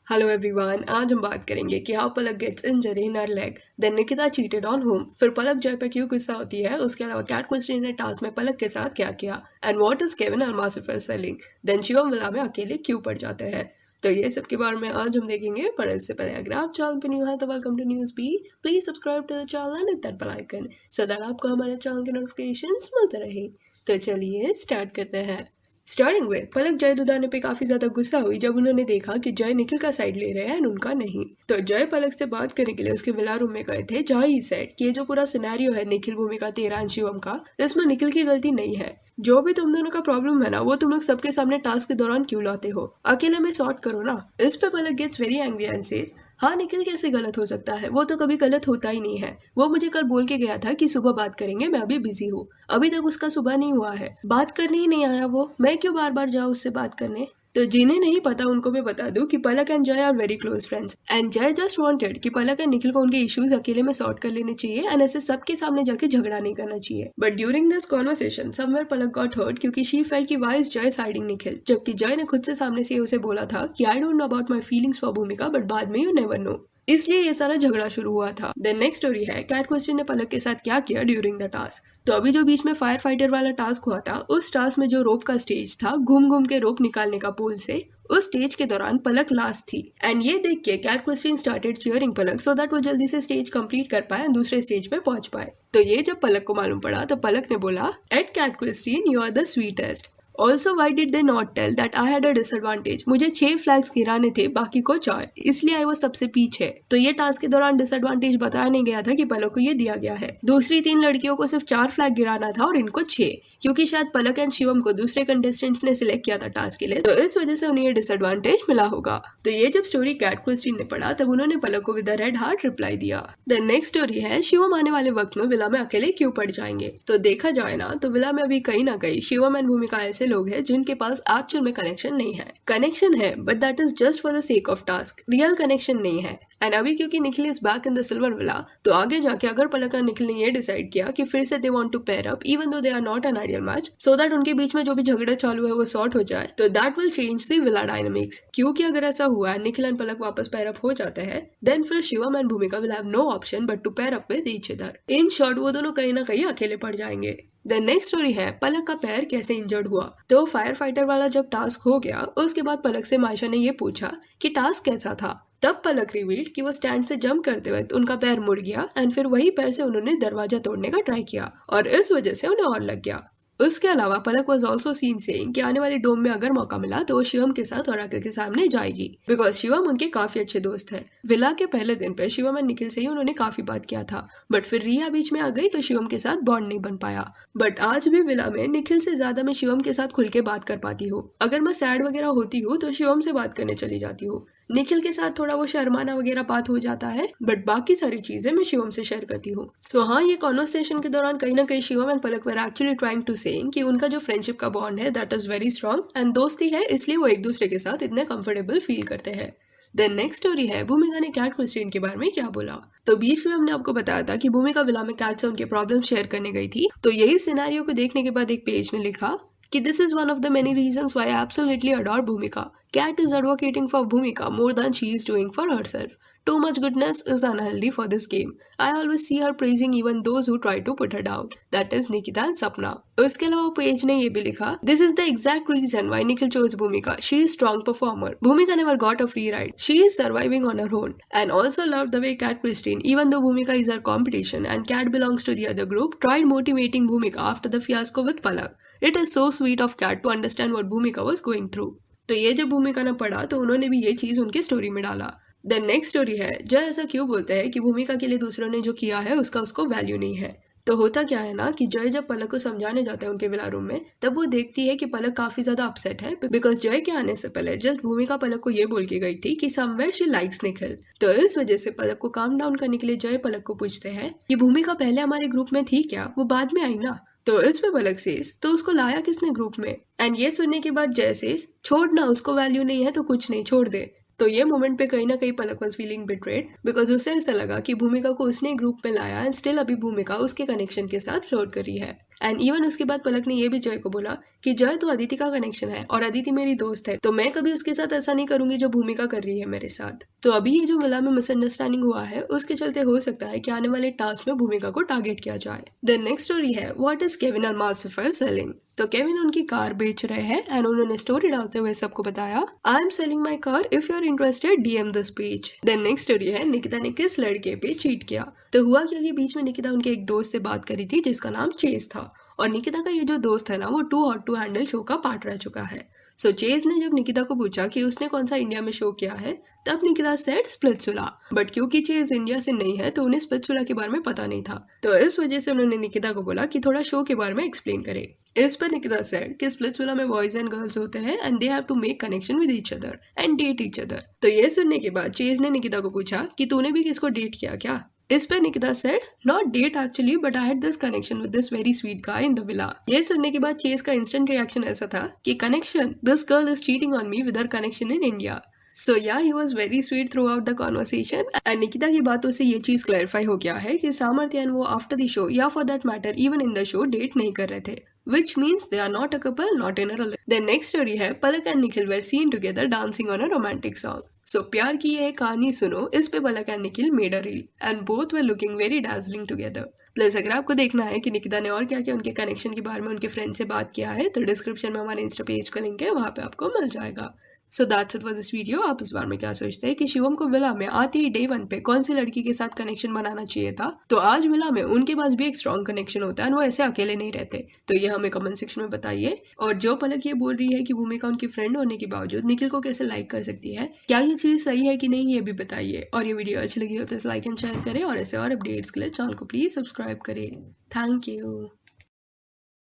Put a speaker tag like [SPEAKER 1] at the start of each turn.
[SPEAKER 1] Hello everyone, आज हम बात करेंगे कि how Palak gets injury in her leg, then Nikita cheated on home, फिर पलक जय पे क्यों गुस्सा होती है, उसके अलावा कैट क्रिस्टी ने टास्क में पलक के साथ क्या किया, and what is Kevin Almasi for selling, then Shivam villa में अकेले क्यों पड़ जाते हैं। तो ये सब के बारे में आज हम देखेंगे, पर इससे पहले अगर आप चैनल पे न्यू है तो welcome to news B. Please subscribe to the channel and hit that bell icon so that आपको हमारे चैनल के नोटिफिकेशंस मिलते रहे। तो चलिए स्टार्ट करते हैं। स्टार्टिंग में पलक जय दुदाने पे काफी ज्यादा गुस्सा हुई जब उन्होंने देखा कि जय निखिल का साइड ले रहे हैं और उनका नहीं। तो जय पलक से बात करने के लिए उसके विला रूम में गए थे, जहाँ ही सेट कि ये जो पूरा सिनेरियो है निखिल भूमिका तेरा एंड शिवम का, इसमें निखिल की गलती नहीं है। जो भी तुम दोनों का प्रॉब्लम है ना, वो तुम लोग सबके सामने टास्क के दौरान क्यों लाते हो, अकेले में सॉर्ट करो ना। इस पे Palak gets very angry and says, हाँ निखिल कैसे गलत हो सकता है, वो तो कभी गलत होता ही नहीं है। वो मुझे कल बोल के गया था कि सुबह बात करेंगे, मैं अभी बिजी हूँ। अभी तक उसका सुबह नहीं हुआ है, बात करने ही नहीं आया वो, मैं क्यों बार बार जाऊँ उससे बात करने। तो जिन्हें नहीं पता उनको मैं बता दूं कि Palak and Jay are very close friends, and Jay just wanted कि पलक एंड निखिल को उनके इश्यूज अकेले में सॉर्ट कर लेने चाहिए एंड ऐसे सबके सामने जाके झगड़ा नहीं करना चाहिए। But during this conversation somewhere Palak got hurt क्योंकि शी फेल्ट कि why is Jay siding Nikhil, जबकि जय ने खुद से सामने से उसे बोला था कि I don't know about my feelings for भूमिका, बट बाद में यू नेवर नो, इसलिए ये सारा झगड़ा शुरू हुआ था। देन नेक्स्ट स्टोरी है कैट क्वेश्चन ने पलक के साथ क्या किया ड्यूरिंग द टास्क। तो अभी जो बीच में फायर फाइटर वाला टास्क हुआ था, उस टास्क में जो रोप का स्टेज था, घूम घूम के रोप निकालने का पोल से, उस स्टेज के दौरान पलक लास्ट थी। एंड ये देख के Kat Kristin started cheering Palak so that वो जल्दी से स्टेज कंप्लीट कर पाए, दूसरे स्टेज पे पहुंच पाए। तो ये जब पलक को मालूम पड़ा तो पलक ने बोला, at Kat Kristin you are the sweetest. Also why did they not tell that I had a disadvantage, मुझे 6 फ्लैग्स गिराने थे, बाकी को 4, इसलिए आई वो सबसे पीछे। तो ये टास्क के दौरान डिसएडवांटेज बताया नहीं गया था कि पलक को ये दिया गया है। दूसरी 3 लड़कियों को सिर्फ 4 फ्लैग गिराना था और इनको 6, क्योंकि शायद पलक एंड शिवम को दूसरे कंटेस्टेंट्स ने सिलेक्ट किया था टास्क के लिए, तो इस वजह से उन्हें ये डिसएडवांटेज मिला होगा। तो ये जब स्टोरी कैट क्रिस्टीन ने पढ़ा तब उन्होंने पलक को विद रेड हार्ट रिप्लाई दिया। देन नेक्स्ट स्टोरी है शिवम आने वाले वक्त में विला में अकेले क्यों पड़ जाएंगे। तो देखा जाए ना तो विला में अभी कहीं ना कहीं शिवम एंड भूमिका ऐसे लोग हैं जिनके पास एक्चुअल में कनेक्शन नहीं है। कनेक्शन है but that is just for the sake of task, real connection नहीं है। एंड अभी क्योंकि Nikhil is back in the silver villa, तो आगे जाके अगर पलक और निखिल ने ये डिसाइड किया कि फिर से they want to pair up even though they are not an ideal match, so that उनके बीच में जो भी झगड़ा चालू है वो सॉर्ट हो जाए, तो that will change the villa dynamics. क्योंकि अगर ऐसा हुआ है निखिल एंड पलक वापस पेयर अप हो जाते हैं, देन फिर Shivam and Bhumika will have no option but to pair up with each other. In short वो दोनों कहीं ना कहीं अकेले पड़ जाएंगे। द नेक्स्ट स्टोरी है पलक का पैर कैसे इंजर्ड हुआ। तो फायर फाइटर वाला जब टास्क हो गया, उसके बाद पलक से मायशा ने ये पूछा कि टास्क कैसा था। तब पलक रिवील्ड कि वो स्टैंड से जंप करते वक्त उनका पैर मुड़ गया एंड फिर वही पैर से उन्होंने दरवाजा तोड़ने का ट्राई किया और इस वजह से उन्हें और लग गया। उसके अलावा पलक वाज आल्सो सीन सेइंग कि आने वाले डोम में अगर मौका मिला तो वो शिवम के साथ और अकल के सामने जाएगी, बिकॉज शिवम उनके काफी अच्छे दोस्त है। विला के पहले दिन पे शिवम एंड निखिल से ही उन्होंने काफी बात किया था, बट फिर रिया बीच में आ गई तो शिवम के साथ बॉन्ड नहीं बन पाया। बट आज भी विला में निखिल से ज्यादा मैं शिवम के साथ खुल के बात कर पाती हूँ। अगर मैं सैड वगैरह होती हूँ तो शिवम से बात करने चली जाती हूँ। निखिल के साथ थोड़ा वो शर्माना वगैरह बात हो जाता है, बट बाकी सारी चीजें मैं शिवम से शेयर करती हूँ। सो हाँ, ये कॉन्वर्सेशन के दौरान कहीं ना कहीं Shivam and Palak were actually trying to saying कि उनका जो फ्रेंडशिप का बॉन्ड है that is very strong and दोस्ती है, इसलिए वो एक दूसरे के साथ इतने कंफर्टेबल फील करते हैं। देन नेक्स्ट स्टोरी है भूमिका ने कैट क्रिस्टीन के बारे में क्या बोला। तो बीच में हमने आपको बताया था कि भूमिका विला में कैट से उनके प्रॉब्लम शेयर करने गई थी। तो यही सिनेरियो को देखने के बाद एक पेज ने लिखा कि this is one of the many reasons why I absolutely adore भूमिका। कैट इज एडवोकेटिंग फॉर भूमिका more than she is doing for herself. Too much goodness is unhealthy for this game. I always see her praising even those who try to put her down. That is Nikita and Sapna. उसके अलावा page ने ये भी लिखा, This is the exact reason why Nikhil chose Bhumika. She is strong performer. Bhumika never got a free ride. She is surviving on her own. And also loved the way Cat Christine, even though Bhumika is her competition and Cat belongs to the other group, tried motivating Bhumika after the fiasco with Palak. It is so sweet of Cat to understand what Bhumika was going through. तो ये जब भूमिका ने पढ़ा तो उन्होंने भी ये चीज उनकी स्टोरी में डाला। देन नेक्स्ट स्टोरी है जय ऐसा क्यों बोलते हैं कि भूमिका के लिए दूसरों ने जो किया है उसका उसको वैल्यू नहीं है। तो होता क्या है ना कि जय जब पलक को समझाने जाते हैं उनके विला रूम में, तब वो देखती है कि पलक काफी ज्यादा अपसेट है, बिकॉज जय के आने से पहले जस्ट भूमिका पलक को ये बोल के गई थी कि समवेयर शी लाइक्स निखिल। तो इस वजह से पलक को काम डाउन करने के लिए जय पलक को पूछते हैं कि भूमिका पहले हमारे ग्रुप में थी क्या, वो बाद में आई ना। तो इस पे पलक सेज, तो उसको लाया किसने ग्रुप में। एंड ये सुनने के बाद जय सेज, छोड़ ना, उसको वैल्यू नहीं है तो कुछ नहीं, छोड़ दे। तो ये मोमेंट पे कहीं ना कहीं पलक वाज फीलिंग बिट्रेड, बिकॉज उसे ऐसा लगा कि भूमिका को उसने ग्रुप में लाया एंड स्टिल अभी भूमिका उसके कनेक्शन के साथ फ्लोट कर रही है। एंड इवन उसके बाद पलक ने ये भी जय को बोला कि जय तो अदिति का कनेक्शन है और अदिति मेरी दोस्त है, तो मैं कभी उसके साथ ऐसा नहीं करूंगी जो भूमिका कर रही है मेरे साथ। तो अभी ये जो विला में मिसअंडरस्टैंडिंग हुआ है उसके चलते हो सकता है कि आने वाले टास्क में भूमिका को टारगेट किया जाए। द नेक्स्ट स्टोरी है व्हाट इज केविन और मार्सिफर सेलिंग। तो केविन उनकी कार बेच रहे हैं एंड उन्होंने स्टोरी डालते हुए सबको बताया I am selling my car, if you are interested DM this page. Then next story है निकिता ने किस लड़के पे चीट किया। तो हुआ क्या कि बीच में निकिता उनके एक दोस्त से बात करी थी जिसका नाम चेज था, और निकिता का ये जो दोस्त है ना वो too hot to handle show का पार्ट रह चुका है। सो चेज ने जब निकिता को पूछा कि उसने कौन सा इंडिया में शो किया है, तब निकिता सेड स्प्लिट्सविला, बट क्योंकि चेज इंडिया से नहीं है तो उन्हें स्प्लिट्सविला के बारे में पता नहीं था, तो इस वजह से उन्होंने निकिता को बोला कि थोड़ा शो के बारे में एक्सप्लेन करे। इस पर निकिता सेड कि स्प्लिट्सविला में बॉयज एंड गर्ल्स होते हैं and they have to make connection with each other and date each other. तो ये सुनने के बाद चेज ने निकिता को पूछा कि तूने भी किसको डेट किया क्या। इस पे Nikita said not date actually but I had this connection with this very sweet guy in the villa. ये सुनने के बाद चेज का इंस्टेंट रिएक्शन ऐसा था कि connection, this girl is cheating on me with her connection in India. So yeah he was very sweet throughout the conversation and Nikita की बातों से ये चीज क्लैरिफाई हो गया है कि सामर्थ्य एंड वो आफ्टर द शो या for that matter even in the show that नहीं कर रहे थे, which means they are not a couple, not in a relationship. The next story है पलक and Nikhil were seen together dancing on a romantic song. So प्यार की ये कहानी सुनो, इस पे पलक and Nikhil made a reel and both were looking very dazzling together. Plus अगर आपको देखना है कि निकिता ने और क्या क्या उनके कनेक्शन के बारे में उनके फ्रेंड से बात किया है तो डिस्क्रिप्शन में हमारे इंस्टा पेज का लिंक है, वहाँ पे आपको मिल जाएगा। So that's it for this video. आप इस बारे में क्या सोचते हैं कि शिवम को विला में आते ही डे 1 पे कौन सी लड़की के साथ कनेक्शन बनाना चाहिए था? तो आज विला में उनके पास भी एक स्ट्रॉन्ग कनेक्शन होता है और वो ऐसे अकेले नहीं रहते, तो ये हमें कमेंट सेक्शन में बताइए। और जो पलक ये बोल रही है कि भूमिका उनकी फ्रेंड होने के बावजूद निखिल को कैसे लाइक कर सकती है, क्या ये चीज सही है कि नहीं, ये भी बताइए। और ये वीडियो अच्छी लगी हो तो लाइक एंड शेयर करें और ऐसे और अपडेट्स के लिए चैनल को प्लीज सब्सक्राइब करें। Thank you.